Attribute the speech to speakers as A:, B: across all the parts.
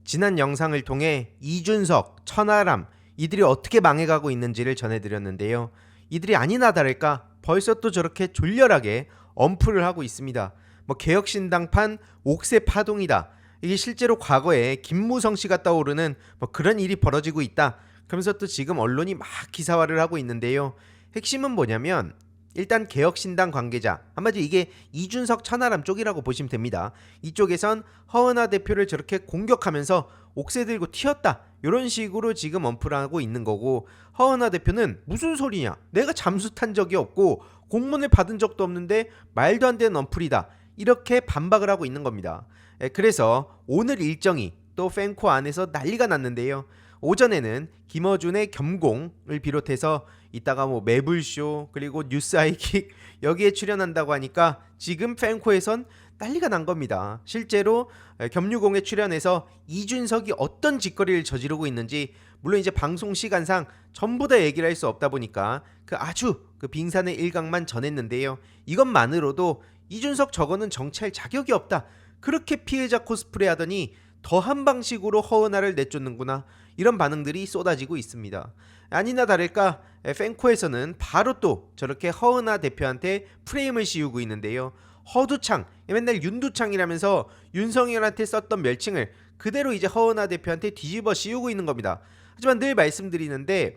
A: 지난 영상을 통해 이준석, 천하람 이들이 어떻게 망해가고 있는지를 전해드렸는데요. 이들이 아니나 다를까 벌써 또 저렇게 졸렬하게 엄프를 하고 있습니다. 개혁신당판 옥새 파동이다. 이게 실제로 과거에 김무성 씨가 떠오르는 그런 일이 벌어지고 있다. 그러면서 또 지금 언론이 막 기사화를 하고 있는데요. 핵심은 뭐냐면 일단 개혁신당 관계자, 한마디로 이게 이준석 천하람 쪽이라고 보시면 됩니다. 이쪽에선 허은하 대표를 저렇게 공격하면서 옥새 들고 튀었다, 이런 식으로 지금 언프를 하고 있는 거고, 허은하 대표는 무슨 소리냐, 내가 잠수 탄 적이 없고 공문을 받은 적도 없는데 말도 안 되는 언플이다, 이렇게 반박을 하고 있는 겁니다. 그래서 오늘 일정이 또 팬코 안에서 난리가 났는데요. 오전에는 김어준의 겸공을 비롯해서 이따가 매불쇼 그리고 뉴스 아이킥 여기에 출연한다고 하니까 지금 팬코에선 난리가 난 겁니다. 실제로 겸유공에 출연해서 이준석이 어떤 짓거리를 저지르고 있는지, 물론 이제 방송 시간상 전부 다 얘기를 할 수 없다 보니까 아주 빙산의 일각만 전했는데요. 이것만으로도 이준석 저거는 정치할 자격이 없다, 그렇게 피해자 코스프레 하더니 더한 방식으로 허은하를 내쫓는구나, 이런 반응들이 쏟아지고 있습니다. 아니나 다를까 팬코에서는 바로 또 저렇게 허은하 대표한테 프레임을 씌우고 있는데요. 허두창, 맨날 윤두창이라면서 윤석열한테 썼던 멸칭을 그대로 이제 허은하 대표한테 뒤집어 씌우고 있는 겁니다. 하지만 늘 말씀드리는데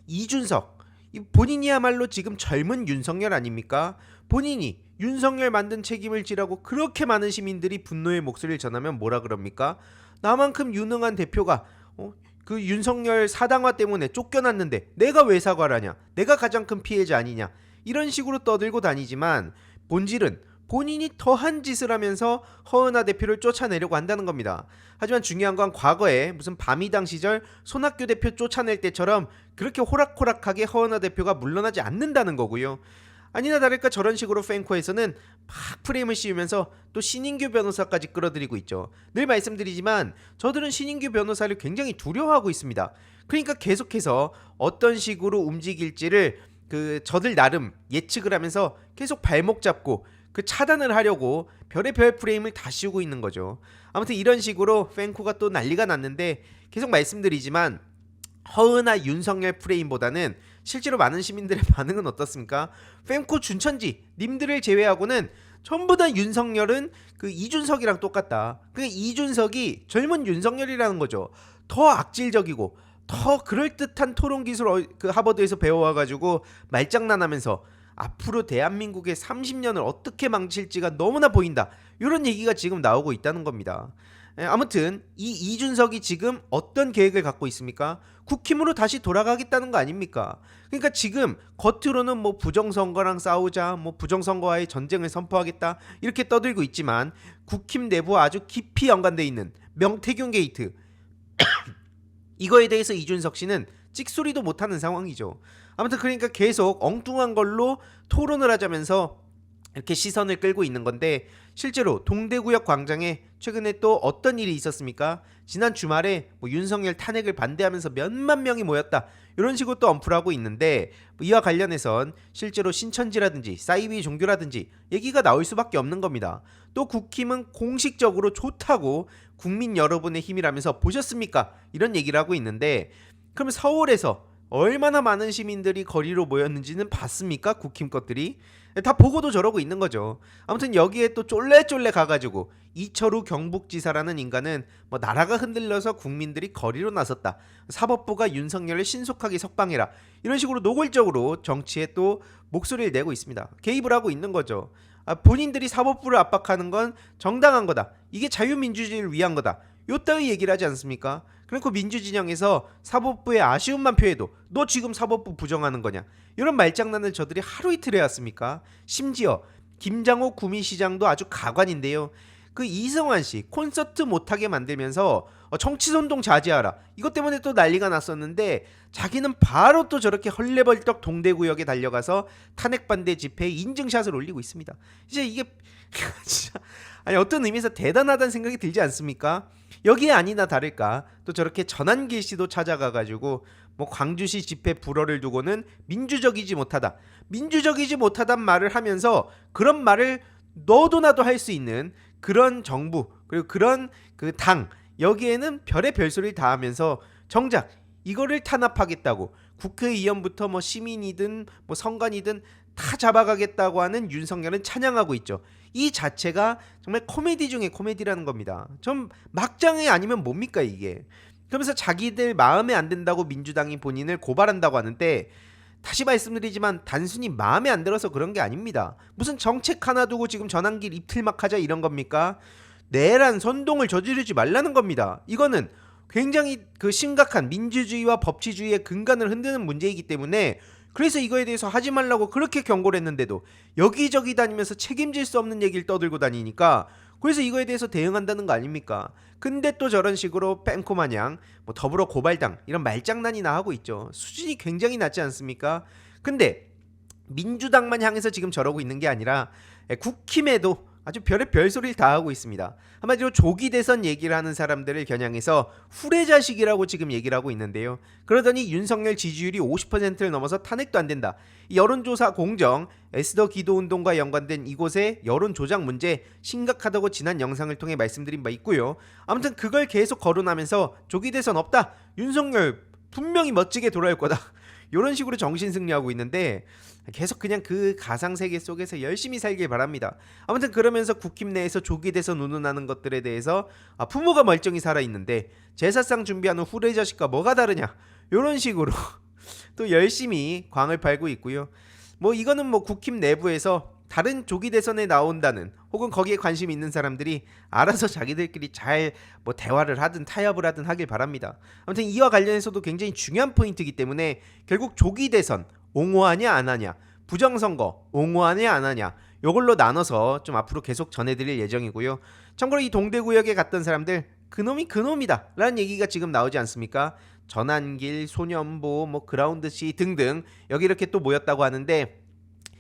A: 이준석, 본인이야말로 지금 젊은 윤석열 아닙니까? 본인이 윤석열 만든 책임을 지라고 그렇게 많은 시민들이 분노의 목소리를 전하면 뭐라 그럽니까? 나만큼 유능한 대표가 그 윤석열 사당화 때문에 쫓겨났는데 내가 왜 사과를 하냐, 내가 가장 큰 피해자 아니냐, 이런 식으로 떠들고 다니지만 본질은 본인이 더한 짓을 하면서 허은하 대표를 쫓아내려고 한다는 겁니다. 하지만 중요한 건 과거에 무슨 밤이당 시절 손학규 대표 쫓아낼 때처럼 그렇게 호락호락하게 허은하 대표가 물러나지 않는다는 거고요. 아니나 다를까 저런 식으로 팬코에서는 막 프레임을 씌우면서 또 신인규 변호사까지 끌어들이고 있죠. 늘 말씀드리지만 저들은 신인규 변호사를 굉장히 두려워하고 있습니다. 그러니까 계속해서 어떤 식으로 움직일지를 저들 나름 예측을 하면서 계속 발목 잡고 차단을 하려고 별의별 프레임을 다 씌우고 있는 거죠. 아무튼 이런 식으로 팬코가 또 난리가 났는데, 계속 말씀드리지만 허은하 윤석열 프레임보다는 실제로 많은 시민들의 반응은 어떻습니까? 팬코 준천지 님들을 제외하고는 전부 다 윤석열은 이준석이랑 똑같다. 이준석이 젊은 윤석열이라는 거죠. 더 악질적이고 더 그럴듯한 토론 기술 하버드에서 배워와가지고 말장난하면서 앞으로 대한민국의 30년을 어떻게 망칠지가 너무나 보인다, 이런 얘기가 지금 나오고 있다는 겁니다. 아무튼 이 이준석이 지금 어떤 계획을 갖고 있습니까? 국힘으로 다시 돌아가겠다는 거 아닙니까? 그러니까 지금 겉으로는 부정선거랑 싸우자, 부정선거와의 전쟁을 선포하겠다, 이렇게 떠들고 있지만 국힘 내부와 아주 깊이 연관돼 있는 명태균 게이트 이거에 대해서 이준석 씨는 찍소리도 못하는 상황이죠. 아무튼 그러니까 계속 엉뚱한 걸로 토론을 하자면서 이렇게 시선을 끌고 있는 건데, 실제로 동대구역 광장에 최근에 또 어떤 일이 있었습니까? 지난 주말에 윤석열 탄핵을 반대하면서 몇만 명이 모였다, 이런 식으로 또 언플하고 있는데, 이와 관련해선 실제로 신천지라든지 사이비 종교라든지 얘기가 나올 수밖에 없는 겁니다. 또 국힘은 공식적으로 좋다고 국민 여러분의 힘이라면서 보셨습니까? 이런 얘기를 하고 있는데, 그럼 서울에서 얼마나 많은 시민들이 거리로 모였는지는 봤습니까? 국힘 것들이 다 보고도 저러고 있는 거죠. 아무튼 여기에 또 쫄래쫄래 가가지고 이철우 경북지사라는 인간은 나라가 흔들려서 국민들이 거리로 나섰다, 사법부가 윤석열을 신속하게 석방해라, 이런 식으로 노골적으로 정치에 또 목소리를 내고 있습니다. 개입을 하고 있는 거죠. 본인들이 사법부를 압박하는 건 정당한 거다, 이게 자유민주주의를 위한 거다, 요따위 얘기를 하지 않습니까? 그리고 민주진영에서 사법부의 아쉬움만 표해도 너 지금 사법부 부정하는 거냐, 이런 말장난을 저들이 하루 이틀 해왔습니까? 심지어 김장호 구미시장도 아주 가관인데요. 이승환 씨 콘서트 못하게 만들면서 정치선동 자제하라, 이것 때문에 또 난리가 났었는데, 자기는 바로 또 저렇게 헐레벌떡 동대구역에 달려가서 탄핵 반대 집회에 인증샷을 올리고 있습니다. 이제 이게 진짜 어떤 의미에서 대단하다는 생각이 들지 않습니까? 여기에 아니나 다를까 또 저렇게 전한길 씨도 찾아가가지고 광주시 집회 불허를 두고는 민주적이지 못하단 말을 하면서, 그런 말을 너도 나도 할 수 있는 그런 정부, 그리고 그런 당, 여기에는 별의 별소리를 다 하면서 정작 이거를 탄압하겠다고 국회의원부터 뭐 시민이든 뭐 선관이든 다 잡아가겠다고 하는 윤석열은 찬양하고 있죠. 이 자체가 정말 코미디 중에 코미디라는 겁니다. 좀 막장이 아니면 뭡니까 이게. 그러면서 자기들 마음에 안 든다고 민주당이 본인을 고발한다고 하는데, 다시 말씀드리지만 단순히 마음에 안 들어서 그런 게 아닙니다. 무슨 정책 하나 두고 지금 전환길 입틀막 하자 이런 겁니까? 내란 선동을 저지르지 말라는 겁니다. 이거는 굉장히 그 심각한 민주주의와 법치주의의 근간을 흔드는 문제이기 때문에, 그래서 이거에 대해서 하지 말라고 그렇게 경고를 했는데도 여기저기 다니면서 책임질 수 없는 얘기를 떠들고 다니니까, 그래서 이거에 대해서 대응한다는 거 아닙니까? 근데 또 저런 식으로 뺑코 마냥 뭐 더불어 고발당 이런 말장난이나 하고 있죠. 수준이 굉장히 낮지 않습니까? 근데 민주당만 향해서 지금 저러고 있는 게 아니라 국힘에도 아주 별의 별소리를 다 하고 있습니다. 한마디로 조기 대선 얘기를 하는 사람들을 겨냥해서 후레자식이라고 지금 얘기를 하고 있는데요. 그러더니 윤석열 지지율이 50%를 넘어서 탄핵도 안 된다. 이 여론조사 공정, 에스더 기도운동과 연관된 이곳의 여론조작 문제 심각하다고 지난 영상을 통해 말씀드린 바 있고요. 아무튼 그걸 계속 거론하면서 조기 대선 없다, 윤석열 분명히 멋지게 돌아올 거다, 이런 식으로 정신승리하고 있는데, 계속 그냥 그 가상세계 속에서 열심히 살길 바랍니다. 아무튼 그러면서 국힘 내에서 조기 대선 운운하는 것들에 대해서 부모가 멀쩡히 살아있는데 제사상 준비하는 후레 자식과 뭐가 다르냐, 이런 식으로 또 열심히 광을 팔고 있고요. 뭐 이거는 뭐 국힘 내부에서 다른 조기 대선에 나온다는 혹은 거기에 관심 있는 사람들이 알아서 자기들끼리 잘 뭐 대화를 하든 타협을 하든 하길 바랍니다. 아무튼 이와 관련해서도 굉장히 중요한 포인트이기 때문에 결국 조기 대선 옹호하냐 안 하냐, 부정선거 옹호하냐 안 하냐, 요걸로 나눠서 좀 앞으로 계속 전해드릴 예정이고요. 참고로 이 동대구역에 갔던 사람들 그놈이 그놈이다 라는 얘기가 지금 나오지 않습니까? 전환길, 소년보, 뭐 그라운드씨 등등 여기 이렇게 또 모였다고 하는데,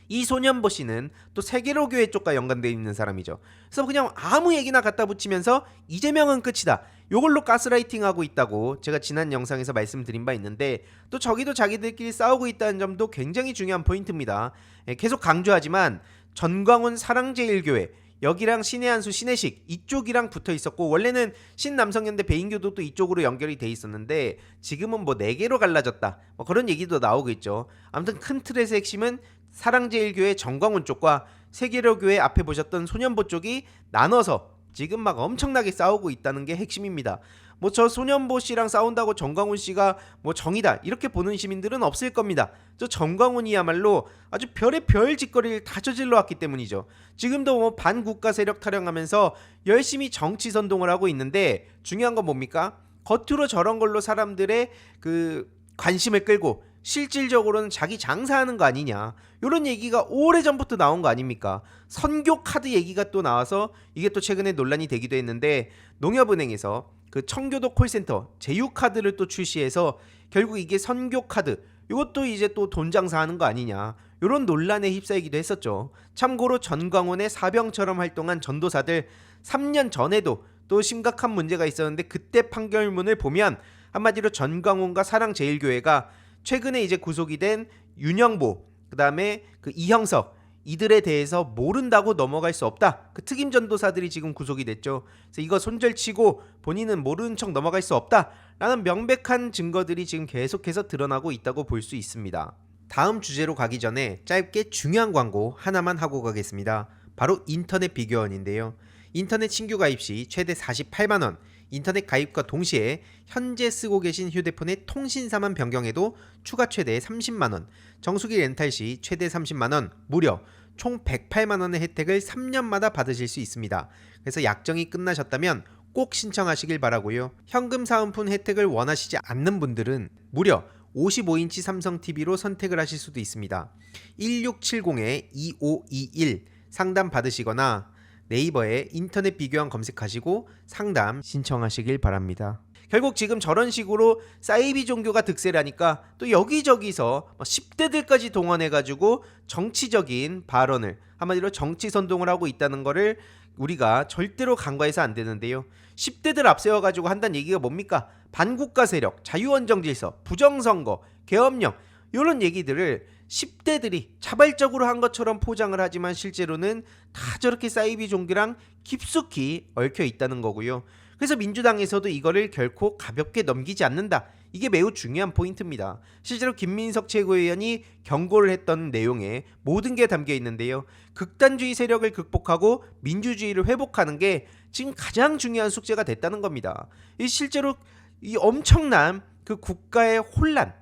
A: 이 소년보 씨는 또 세계로교회 쪽과 연관되어 있는 사람이죠. 그래서 그냥 아무 얘기나 갖다 붙이면서 이재명은 끝이다, 요걸로 가스라이팅하고 있다고 제가 지난 영상에서 말씀드린 바 있는데, 또 저기도 자기들끼리 싸우고 있다는 점도 굉장히 중요한 포인트입니다. 계속 강조하지만 전광훈 사랑제일교회 여기랑 신해한수 신해식 이쪽이랑 붙어 있었고, 원래는 신남성연대 배인교도 이쪽으로 연결이 돼 있었는데 지금은 뭐 4개로 갈라졌다, 뭐 그런 얘기도 나오고 있죠. 아무튼 큰 틀에서 핵심은 사랑제일교회 전광훈 쪽과 세계로교회 앞에 보셨던 소년보 쪽이 나눠서 지금 막 엄청나게 싸우고 있다는 게 핵심입니다. 뭐 저 소년보 씨랑 싸운다고 전광훈 씨가 뭐 정이다 이렇게 보는 시민들은 없을 겁니다. 저 전광훈이야말로 아주 별의 별 짓거리를 다 저질러 왔기 때문이죠. 지금도 뭐 반국가 세력 타령하면서 열심히 정치 선동을 하고 있는데, 중요한 건 뭡니까? 겉으로 저런 걸로 사람들의 그 관심을 끌고 실질적으로는 자기 장사하는 거 아니냐, 이런 얘기가 오래전부터 나온 거 아닙니까? 선교 카드 얘기가 또 나와서 이게 또 최근에 논란이 되기도 했는데, 농협은행에서 그 청교도 콜센터 제휴카드를 또 출시해서 결국 이게 선교 카드, 이것도 이제 또 돈 장사하는 거 아니냐, 이런 논란에 휩싸이기도 했었죠. 참고로 전광훈의 사병처럼 활동한 전도사들 3년 전에도 또 심각한 문제가 있었는데, 그때 판결문을 보면 한마디로 전광훈과 사랑제일교회가 최근에 이제 구속이 된 윤영보, 그 다음에 그 이형석, 이들에 대해서 모른다고 넘어갈 수 없다, 그 특임 전도사들이 지금 구속이 됐죠. 그래서 이거 손절치고 본인은 모르는 척 넘어갈 수 없다 라는 명백한 증거들이 지금 계속해서 드러나고 있다고 볼 수 있습니다. 다음 주제로 가기 전에 짧게 중요한 광고 하나만 하고 가겠습니다. 바로 인터넷 비교원인데요. 인터넷 신규 가입 시 최대 48만원, 인터넷 가입과 동시에 현재 쓰고 계신 휴대폰의 통신사만 변경해도 추가 최대 30만원, 정수기 렌탈 시 최대 30만원, 무려 총 108만원의 혜택을 3년마다 받으실 수 있습니다. 그래서 약정이 끝나셨다면 꼭 신청하시길 바라고요. 현금 사은품 혜택을 원하시지 않는 분들은 무려 55인치 삼성 TV로 선택을 하실 수도 있습니다. 1670-2521 상담 받으시거나 네이버에 인터넷 비교원 검색하시고 상담 신청하시길 바랍니다. 결국 지금 저런 식으로 사이비 종교가 득세를 하니까 또 여기저기서 10대들까지 동원해가지고 정치적인 발언을, 한마디로 정치 선동을 하고 있다는 거를 우리가 절대로 간과해서 안 되는데요. 10대들 앞세워가지고 한다는 얘기가 뭡니까? 반국가 세력, 자유원정 질서, 부정선거, 계엄령, 이런 얘기들을 10대들이 자발적으로 한 것처럼 포장을 하지만 실제로는 다 저렇게 사이비 종교랑 깊숙이 얽혀 있다는 거고요. 그래서 민주당에서도 이거를 결코 가볍게 넘기지 않는다. 이게 매우 중요한 포인트입니다. 실제로 김민석 최고위원이 경고를 했던 내용에 모든 게 담겨 있는데요. 극단주의 세력을 극복하고 민주주의를 회복하는 게 지금 가장 중요한 숙제가 됐다는 겁니다. 실제로 이 엄청난 그 국가의 혼란,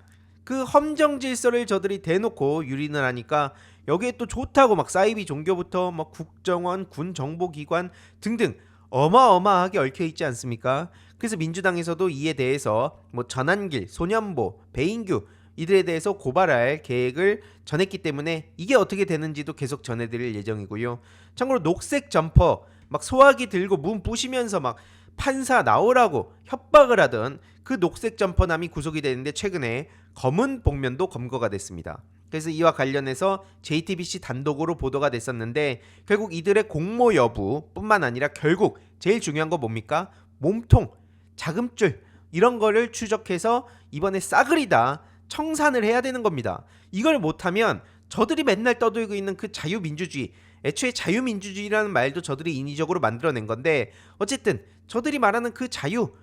A: 그 헌정 질서를 저들이 대놓고 유린을 하니까 여기에 또 좋다고 막 사이비 종교부터 막 국정원, 군 정보기관 등등 어마어마하게 얽혀 있지 않습니까? 그래서 민주당에서도 이에 대해서 뭐 전한길, 소년보, 배인규 이들에 대해서 고발할 계획을 전했기 때문에 이게 어떻게 되는지도 계속 전해드릴 예정이고요. 참고로 녹색 점퍼 막 소화기 들고 문 부시면서 막 판사 나오라고 협박을 하던 그 녹색 점퍼남이 구속이 되는데 최근에 검은 복면도 검거가 됐습니다. 그래서 이와 관련해서 JTBC 단독으로 보도가 됐었는데 결국 이들의 공모 여부뿐만 아니라 결국 제일 중요한 거 뭡니까? 몸통, 자금줄 이런 거를 추적해서 이번에 싸그리다 청산을 해야 되는 겁니다. 이걸 못하면 저들이 맨날 떠들고 있는 그 자유민주주의, 애초에 자유민주주의라는 말도 저들이 인위적으로 만들어낸 건데 어쨌든 저들이 말하는 그 자유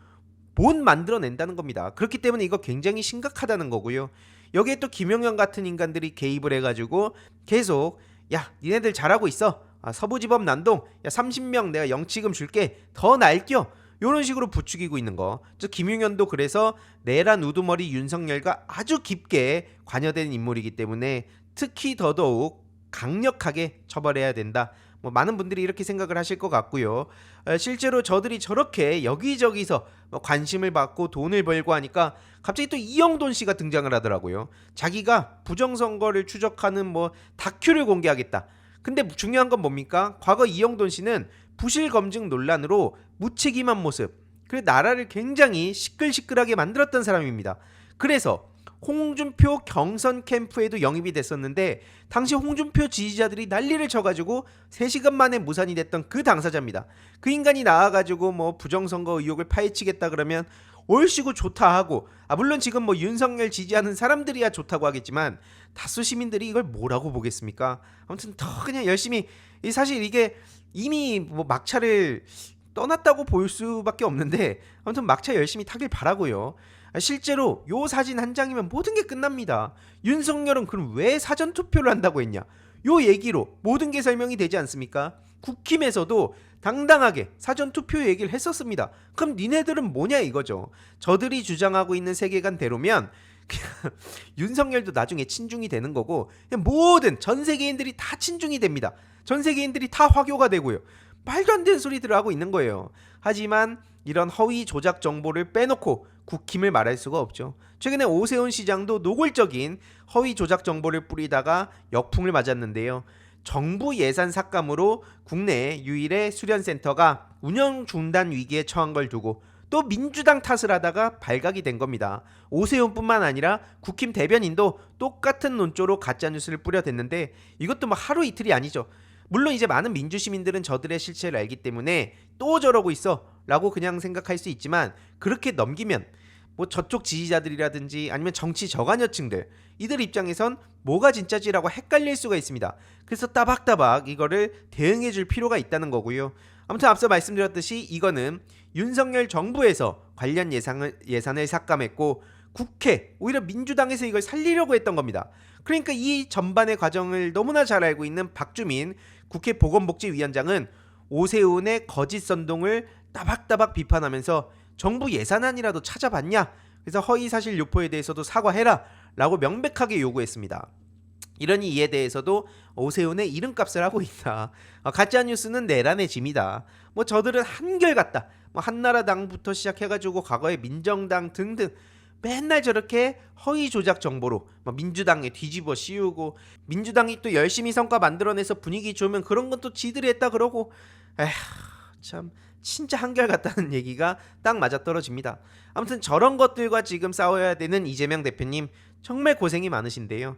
A: 못 만들어낸다는 겁니다. 그렇기 때문에 이거 굉장히 심각하다는 거고요. 여기에 또 김용현 같은 인간들이 개입을 해가지고 계속 야 니네들 잘하고 있어, 서부지법 난동, 야 30명 내가 영치금 줄게, 더 날겨, 이런 식으로 부추기고 있는 거. 저 김용현도 그래서 내란 우두머리 윤석열과 아주 깊게 관여된 인물이기 때문에 특히 더더욱 강력하게 처벌해야 된다. 뭐 많은 분들이 이렇게 생각을 하실 것 같고요. 실제로 저들이 저렇게 여기저기서 관심을 받고 돈을 벌고 하니까 갑자기 또 이영돈 씨가 등장을 하더라고요. 자기가 부정선거를 추적하는 뭐 다큐를 공개하겠다. 근데 중요한 건 뭡니까? 과거 이영돈 씨는 부실 검증 논란으로 무책임한 모습, 그리고 나라를 굉장히 시끌시끌하게 만들었던 사람입니다. 그래서 홍준표 경선 캠프에도 영입이 됐었는데 당시 홍준표 지지자들이 난리를 쳐가지고 3시간 만에 무산이 됐던 그 당사자입니다. 그 인간이 나와가지고 뭐 부정선거 의혹을 파헤치겠다 그러면 옳시고 좋다 하고, 물론 지금 뭐 윤석열 지지하는 사람들이야 좋다고 하겠지만 다수 시민들이 이걸 뭐라고 보겠습니까? 아무튼 더 그냥 열심히, 사실 이게 이미 뭐 막차를 떠났다고 볼 수밖에 없는데 아무튼 막차 열심히 타길 바라고요. 실제로 요 사진 한 장이면 모든 게 끝납니다. 윤석열은 그럼 왜 사전투표를 한다고 했냐, 요 얘기로 모든 게 설명이 되지 않습니까? 국힘에서도 당당하게 사전투표 얘기를 했었습니다. 그럼 니네들은 뭐냐 이거죠. 저들이 주장하고 있는 세계관대로면 윤석열도 나중에 친중이 되는 거고 모든 전 세계인들이 다 친중이 됩니다. 전 세계인들이 다 화교가 되고요. 말도 안 되는 소리들을 하고 있는 거예요. 하지만 이런 허위 조작 정보를 빼놓고 국힘을 말할 수가 없죠. 최근에 오세훈 시장도 노골적인 허위 조작 정보를 뿌리다가 역풍을 맞았는데요. 정부 예산 삭감으로 국내 유일의 수련센터가 운영 중단 위기에 처한 걸 두고 또 민주당 탓을 하다가 발각이 된 겁니다. 오세훈뿐만 아니라 국힘 대변인도 똑같은 논조로 가짜뉴스를 뿌려댔는데 이것도 뭐 하루 이틀이 아니죠. 물론 이제 많은 민주시민들은 저들의 실체를 알기 때문에 또 저러고 있어 라고 그냥 생각할 수 있지만 그렇게 넘기면 뭐 저쪽 지지자들이라든지 아니면 정치 저간여층들 이들 입장에선 뭐가 진짜지라고 헷갈릴 수가 있습니다. 그래서 따박따박 이거를 대응해 줄 필요가 있다는 거고요. 아무튼 앞서 말씀드렸듯이 이거는 윤석열 정부에서 관련 예산을 삭감했고 국회, 오히려 민주당에서 이걸 살리려고 했던 겁니다. 그러니까 이 전반의 과정을 너무나 잘 알고 있는 박주민 국회 보건복지위원장은 오세훈의 거짓 선동을 따박따박 비판하면서 정부 예산안이라도 찾아봤냐? 그래서 허위사실 유포에 대해서도 사과해라 라고 명백하게 요구했습니다. 이러니 이에 대해서도 오세훈의 이름값을 하고 있다. 가짜뉴스는 내란의 짐이다. 뭐 저들은 한결같다. 뭐 한나라당부터 시작해가지고 과거에 민정당 등등 맨날 저렇게 허위 조작 정보로 민주당에 뒤집어 씌우고 민주당이 또 열심히 성과 만들어내서 분위기 좋으면 그런 건 또 지들이 했다 그러고 에휴 참 진짜 한결같다는 얘기가 딱 맞아떨어집니다. 아무튼 저런 것들과 지금 싸워야 되는 이재명 대표님 정말 고생이 많으신데요.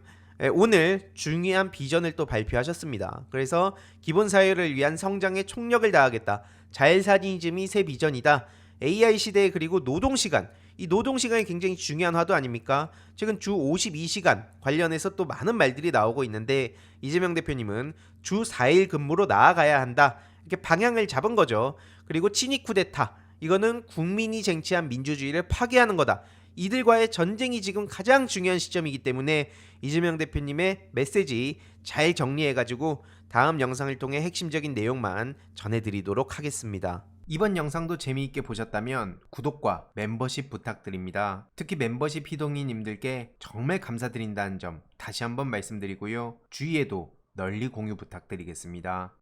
A: 오늘 중요한 비전을 또 발표하셨습니다. 그래서 기본사회를 위한 성장에 총력을 다하겠다. 자율사니즘이 새 비전이다. AI 시대 그리고 노동시간, 이 노동시간이 굉장히 중요한 화두 아닙니까? 최근 주 52시간 관련해서 또 많은 말들이 나오고 있는데 이재명 대표님은 주 4일 근무로 나아가야 한다. 이렇게 방향을 잡은 거죠. 그리고 친이 쿠데타, 이거는 국민이 쟁취한 민주주의를 파괴하는 거다. 이들과의 전쟁이 지금 가장 중요한 시점이기 때문에 이재명 대표님의 메시지 잘 정리해가지고 다음 영상을 통해 핵심적인 내용만 전해드리도록 하겠습니다. 이번 영상도 재미있게 보셨다면 구독과 멤버십 부탁드립니다. 특히 멤버십 희동이님들께 정말 감사드린다는 점 다시 한번 말씀드리고요. 주위에도 널리 공유 부탁드리겠습니다.